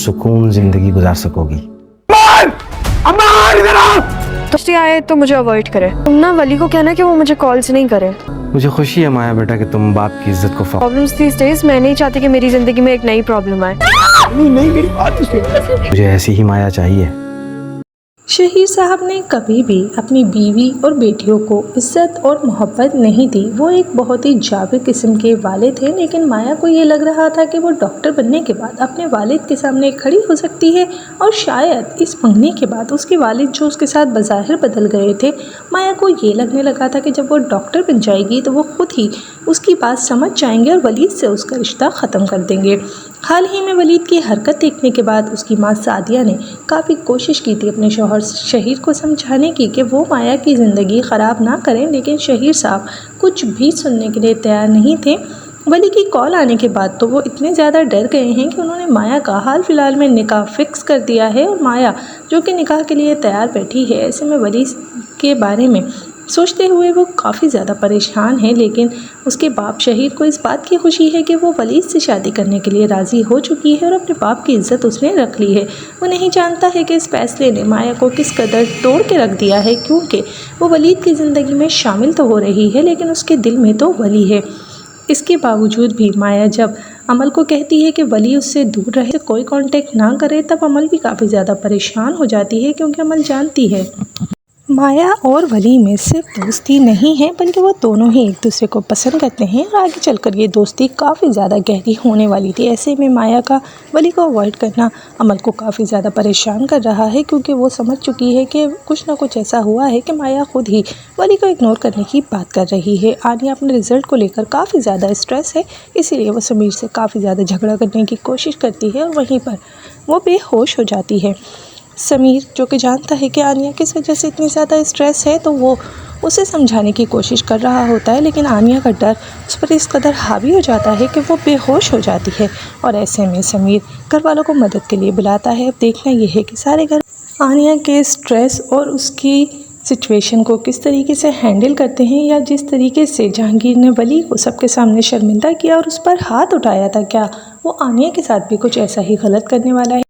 पुरसुकून जिंदगी गुजार सकोगी। दोस्ती आए तो मुझे अवॉइड करे। तुम ना वली को कहना कि वो मुझे कॉल्स नहीं करे। मुझे खुशी है माया बेटा कि तुम बाप की इज्जत को प्रॉब्लम्स दीस डेज, मैं नहीं चाहती कि मेरी जिंदगी में एक नई प्रॉब्लम आए। मुझे ऐसी ही माया चाहिए। शहीर साहब ने कभी भी अपनी बीवी और बेटियों को इज्जत और मोहब्बत नहीं दी। वो एक बहुत ही जाबिर किस्म के वालिद थे, लेकिन माया को ये लग रहा था कि वो डॉक्टर बनने के बाद अपने वालिद के सामने खड़ी हो सकती है और शायद इस मंगनी के बाद उसके वालिद जो उसके साथ बज़ाहिर बदल गए थे, माया को ये लगने लगा था कि जब वो डॉक्टर बन जाएगी तो वो खुद ही उसकी बात समझ जाएंगे और वलीद से उसका रिश्ता ख़त्म कर देंगे। हाल ही में वलीद की हरकत देखने के बाद उसकी माँ सादिया ने काफ़ी कोशिश की थी अपने शौहर शहीर को समझाने की कि वो माया की ज़िंदगी ख़राब ना करें, लेकिन शहीर साहब कुछ भी सुनने के लिए तैयार नहीं थे। वली की कॉल आने के बाद तो वो इतने ज़्यादा डर गए हैं कि उन्होंने माया का हाल फ़िलहाल में निकाह फ़िक्स कर दिया है और माया जो कि निकाह के लिए तैयार बैठी है। ऐसे में वली के बारे में सोचते हुए वो काफ़ी ज़्यादा परेशान है, लेकिन उसके बाप शहीर को इस बात की खुशी है कि वो वलीद से शादी करने के लिए राज़ी हो चुकी है और अपने बाप की इज़्ज़त उसने रख ली है। वो नहीं जानता है कि इस फैसले ने माया को किस कदर तोड़ के रख दिया है, क्योंकि वो वलीद की ज़िंदगी में शामिल तो हो रही है लेकिन उसके दिल में तो वली है। इसके बावजूद भी माया जब अमल को कहती है कि वली उससे दूर रहे, कोई कांटेक्ट ना करे, तब अमल भी काफ़ी ज़्यादा परेशान हो जाती है, क्योंकि अमल जानती है माया और वली में सिर्फ दोस्ती नहीं है बल्कि वो दोनों ही एक दूसरे को पसंद करते हैं और आगे चलकर ये दोस्ती काफ़ी ज़्यादा गहरी होने वाली थी। ऐसे में माया का वली को अवॉइड करना अमल को काफ़ी ज़्यादा परेशान कर रहा है, क्योंकि वो समझ चुकी है कि कुछ ना कुछ ऐसा हुआ है कि माया खुद ही वली को इग्नोर करने की बात कर रही है। आनिया अपने रिज़ल्ट को लेकर काफ़ी ज़्यादा स्ट्रेस है, इसीलिए वो समीर से काफ़ी ज़्यादा झगड़ा करने की कोशिश करती है और वहीं पर वो बेहोश हो जाती है। समीर जो कि जानता है कि आनिया किस वजह से इतनी ज़्यादा स्ट्रेस है, तो वो उसे समझाने की कोशिश कर रहा होता है, लेकिन आनिया का डर उस पर इस कदर हावी हो जाता है कि वो बेहोश हो जाती है। और ऐसे में समीर घर वालों को मदद के लिए बुलाता है। अब देखना यह है कि सारे घर आनिया के स्ट्रेस और उसकी सिचुएशन को किस तरीके से हैंडल करते हैं, या जिस तरीके से जहांगीर ने वली को सबके सामने शर्मिंदा किया और उस पर हाथ उठाया था, क्या वो आनिया के साथ भी कुछ ऐसा ही गलत करने वाला है।